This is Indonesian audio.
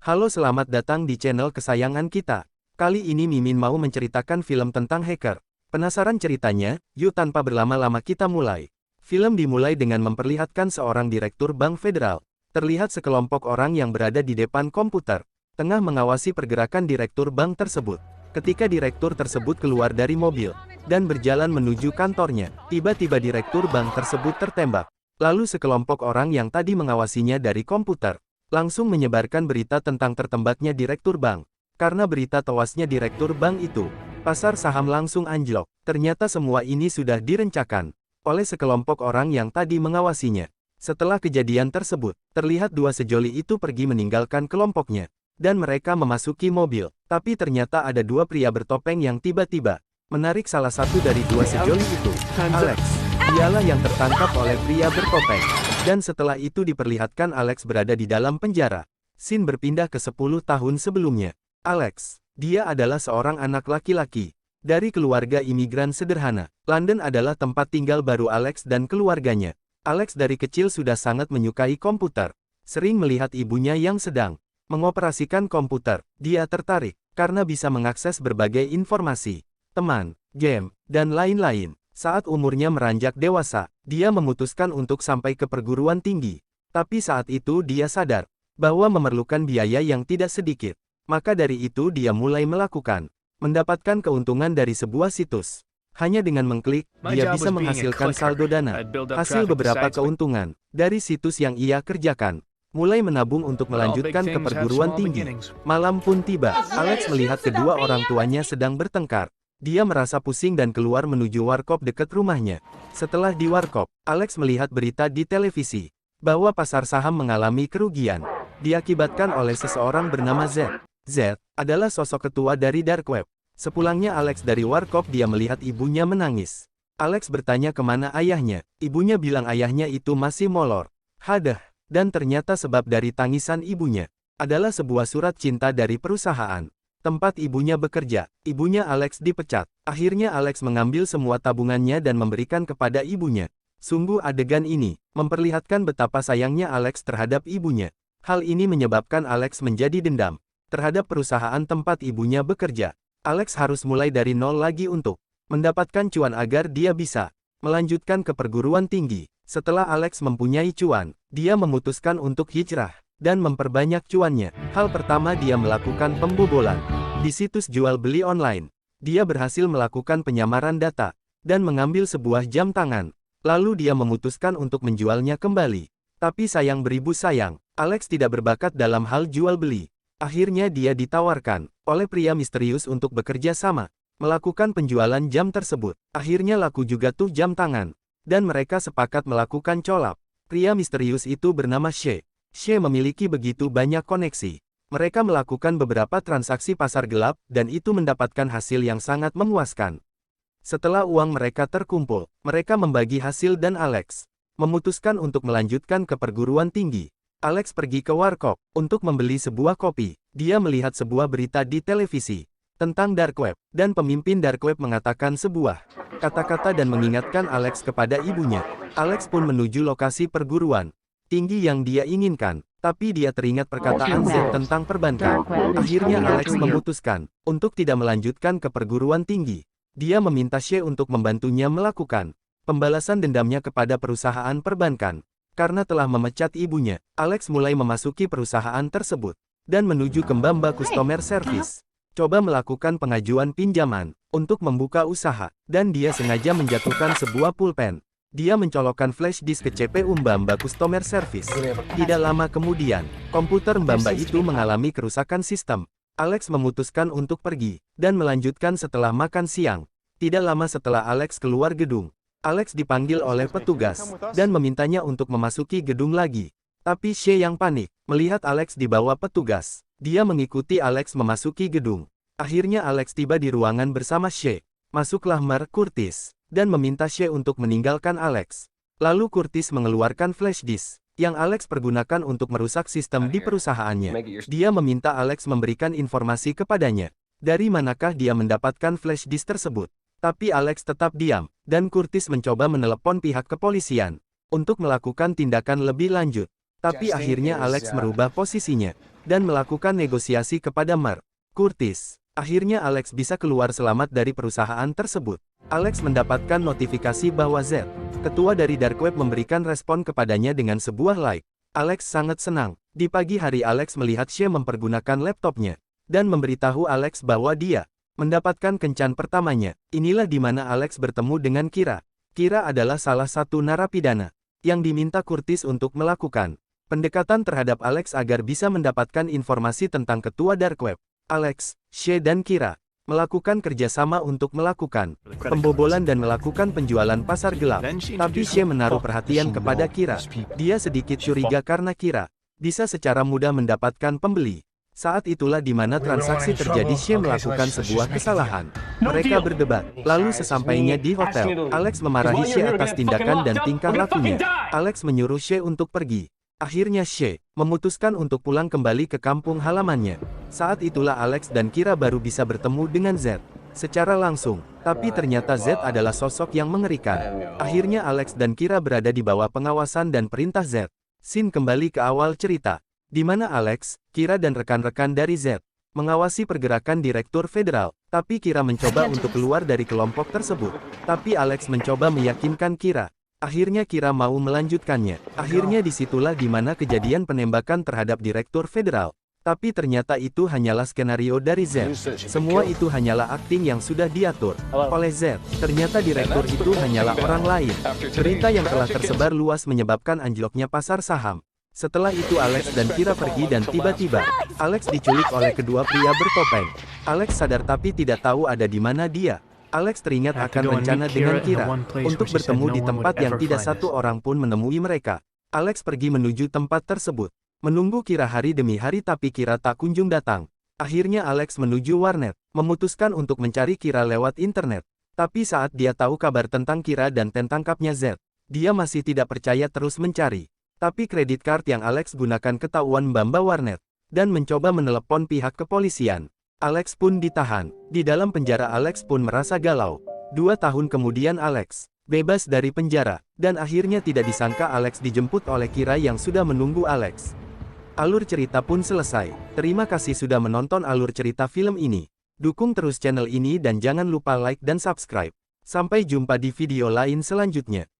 Halo, selamat datang di channel kesayangan kita. Kali ini Mimin mau menceritakan film tentang hacker. Penasaran ceritanya? Yuk tanpa berlama-lama kita mulai. Film dimulai dengan memperlihatkan seorang direktur bank federal. Terlihat sekelompok orang yang berada di depan komputer, tengah mengawasi pergerakan direktur bank tersebut. Ketika direktur tersebut keluar dari mobil dan berjalan menuju kantornya, tiba-tiba direktur bank tersebut tertembak. Lalu sekelompok orang yang tadi mengawasinya dari komputer langsung menyebarkan berita tentang tertembaknya direktur bank. Karena berita tewasnya direktur bank itu, pasar saham langsung anjlok. Ternyata semua ini sudah direncanakan oleh sekelompok orang yang tadi mengawasinya. Setelah kejadian tersebut, terlihat dua sejoli itu pergi meninggalkan kelompoknya, dan mereka memasuki mobil. Tapi ternyata ada dua pria bertopeng yang tiba-tiba menarik salah satu dari dua sejoli itu. Alex, dialah yang tertangkap oleh pria bertopeng. Dan setelah itu diperlihatkan Alex berada di dalam penjara. Scene berpindah ke 10 tahun sebelumnya. Alex, dia adalah seorang anak laki-laki dari keluarga imigran sederhana. London adalah tempat tinggal baru Alex dan keluarganya. Alex dari kecil sudah sangat menyukai komputer. Sering melihat ibunya yang sedang mengoperasikan komputer. Dia tertarik karena bisa mengakses berbagai informasi, teman, game, dan lain-lain. Saat umurnya meranjak dewasa, dia memutuskan untuk sampai ke perguruan tinggi. Tapi saat itu dia sadar bahwa memerlukan biaya yang tidak sedikit. Maka dari itu dia mulai mendapatkan keuntungan dari sebuah situs. Hanya dengan mengklik, dia bisa menghasilkan saldo dana. Hasil beberapa keuntungan dari situs yang ia kerjakan, mulai menabung untuk melanjutkan ke perguruan tinggi. Malam pun tiba, Alex melihat kedua orang tuanya sedang bertengkar. Dia merasa pusing dan keluar menuju warkop dekat rumahnya. Setelah di warkop, Alex melihat berita di televisi bahwa pasar saham mengalami kerugian diakibatkan oleh seseorang bernama Z. Z adalah sosok ketua dari dark web. Sepulangnya Alex dari warkop, dia melihat ibunya menangis. Alex bertanya kemana ayahnya. Ibunya bilang ayahnya itu masih molor. Hadah, dan ternyata sebab dari tangisan ibunya adalah sebuah surat cinta dari perusahaan tempat ibunya bekerja. Ibunya Alex dipecat. Akhirnya Alex mengambil semua tabungannya dan memberikan kepada ibunya. Sungguh adegan ini memperlihatkan betapa sayangnya Alex terhadap ibunya. Hal ini menyebabkan Alex menjadi dendam terhadap perusahaan tempat ibunya bekerja. Alex harus mulai dari nol lagi untuk mendapatkan cuan agar dia bisa melanjutkan ke perguruan tinggi. Setelah Alex mempunyai cuan, dia memutuskan untuk hijrah dan memperbanyak cuannya. Hal pertama dia melakukan pembobolan di situs jual beli online. Dia berhasil melakukan penyamaran data dan mengambil sebuah jam tangan. Lalu dia memutuskan untuk menjualnya kembali. Tapi sayang beribu sayang, Alex tidak berbakat dalam hal jual beli. Akhirnya dia ditawarkan oleh pria misterius untuk bekerja sama, melakukan penjualan jam tersebut. Akhirnya laku juga tuh jam tangan, dan mereka sepakat melakukan colap. Pria misterius itu bernama She. She memiliki begitu banyak koneksi. Mereka melakukan beberapa transaksi pasar gelap, dan itu mendapatkan hasil yang sangat memuaskan. Setelah uang mereka terkumpul, mereka membagi hasil dan Alex memutuskan untuk melanjutkan ke perguruan tinggi. Alex pergi ke warkop untuk membeli sebuah kopi. Dia melihat sebuah berita di televisi tentang dark web, dan pemimpin dark web mengatakan sebuah kata-kata dan mengingatkan Alex kepada ibunya. Alex pun menuju lokasi perguruan tinggi yang dia inginkan, tapi dia teringat perkataan Z tentang perbankan. Akhirnya Alex memutuskan untuk tidak melanjutkan ke perguruan tinggi. Dia meminta She untuk membantunya melakukan pembalasan dendamnya kepada perusahaan perbankan. Karena telah memecat ibunya, Alex mulai memasuki perusahaan tersebut dan menuju ke Mbamba Customer Service. Coba melakukan pengajuan pinjaman untuk membuka usaha, dan dia sengaja menjatuhkan sebuah pulpen. Dia mencolokkan flash disk ke CPU Mbamba Customer Service. Tidak lama kemudian, komputer Mbamba itu mengalami kerusakan sistem. Alex memutuskan untuk pergi dan melanjutkan setelah makan siang. Tidak lama setelah Alex keluar gedung, Alex dipanggil oleh petugas dan memintanya untuk memasuki gedung lagi. Tapi She yang panik melihat Alex dibawa petugas. Dia mengikuti Alex memasuki gedung. Akhirnya Alex tiba di ruangan bersama She. Masuklah Mark Curtis dan meminta She untuk meninggalkan Alex. Lalu Curtis mengeluarkan flash disk yang Alex pergunakan untuk merusak sistem di perusahaannya. Dia meminta Alex memberikan informasi kepadanya. Dari manakah dia mendapatkan flash disk tersebut? Tapi Alex tetap diam, dan Curtis mencoba menelepon pihak kepolisian untuk melakukan tindakan lebih lanjut. Tapi akhirnya Alex merubah posisinya. dan melakukan negosiasi kepada Mer. Curtis. Akhirnya Alex bisa keluar selamat dari perusahaan tersebut. Alex mendapatkan notifikasi bahwa Z, ketua dari Dark Web, memberikan respon kepadanya dengan sebuah like. Alex sangat senang. Di pagi hari Alex melihat She mempergunakan laptopnya, dan memberitahu Alex bahwa dia mendapatkan kencan pertamanya. Inilah di mana Alex bertemu dengan Kira. Kira adalah salah satu narapidana yang diminta Curtis untuk melakukan pendekatan terhadap Alex agar bisa mendapatkan informasi tentang ketua Dark Web. Alex, She dan Kira melakukan kerjasama untuk melakukan pembobolan dan melakukan penjualan pasar gelap. Tapi She menaruh perhatian kepada Kira. Dia sedikit curiga karena Kira bisa secara mudah mendapatkan pembeli. Saat itulah di mana transaksi terjadi. She melakukan sebuah kesalahan. Mereka berdebat. Lalu sesampainya di hotel, Alex memarahi She atas tindakan dan tingkah lakunya. Alex menyuruh She untuk pergi. Akhirnya She memutuskan untuk pulang kembali ke kampung halamannya. Saat itulah Alex dan Kira baru bisa bertemu dengan Z secara langsung. Tapi ternyata Z adalah sosok yang mengerikan. Akhirnya Alex dan Kira berada di bawah pengawasan dan perintah Z. Scene kembali ke awal cerita, di mana Alex, Kira dan rekan-rekan dari Z mengawasi pergerakan Direktur Federal. Tapi Kira mencoba untuk keluar dari kelompok tersebut. Tapi Alex mencoba meyakinkan Kira. Akhirnya Kira mau melanjutkannya. Akhirnya disitulah di mana kejadian penembakan terhadap Direktur Federal. Tapi ternyata itu hanyalah skenario dari Z. Semua itu hanyalah akting yang sudah diatur oleh Z. Ternyata direktur itu hanyalah orang lain. Berita yang telah tersebar luas menyebabkan anjloknya pasar saham. Setelah itu Alex dan Kira pergi dan tiba-tiba Alex diculik oleh kedua pria bertopeng. Alex sadar tapi tidak tahu ada di mana dia. Alex teringat akan rencana dengan Kira untuk bertemu di tempat yang tidak satu orang pun menemui mereka. Alex pergi menuju tempat tersebut, menunggu Kira hari demi hari tapi Kira tak kunjung datang. Akhirnya Alex menuju warnet, memutuskan untuk mencari Kira lewat internet. Tapi saat dia tahu kabar tentang Kira dan tangkapnya Z, dia masih tidak percaya, terus mencari. Tapi kredit card yang Alex gunakan ketahuan Mbamba warnet, dan mencoba menelepon pihak kepolisian. Alex pun ditahan. Di dalam penjara Alex pun merasa galau. 2 tahun kemudian Alex bebas dari penjara, dan akhirnya tidak disangka Alex dijemput oleh Kira yang sudah menunggu Alex. Alur cerita pun selesai. Terima kasih sudah menonton alur cerita film ini. Dukung terus channel ini dan jangan lupa like dan subscribe. Sampai jumpa di video lain selanjutnya.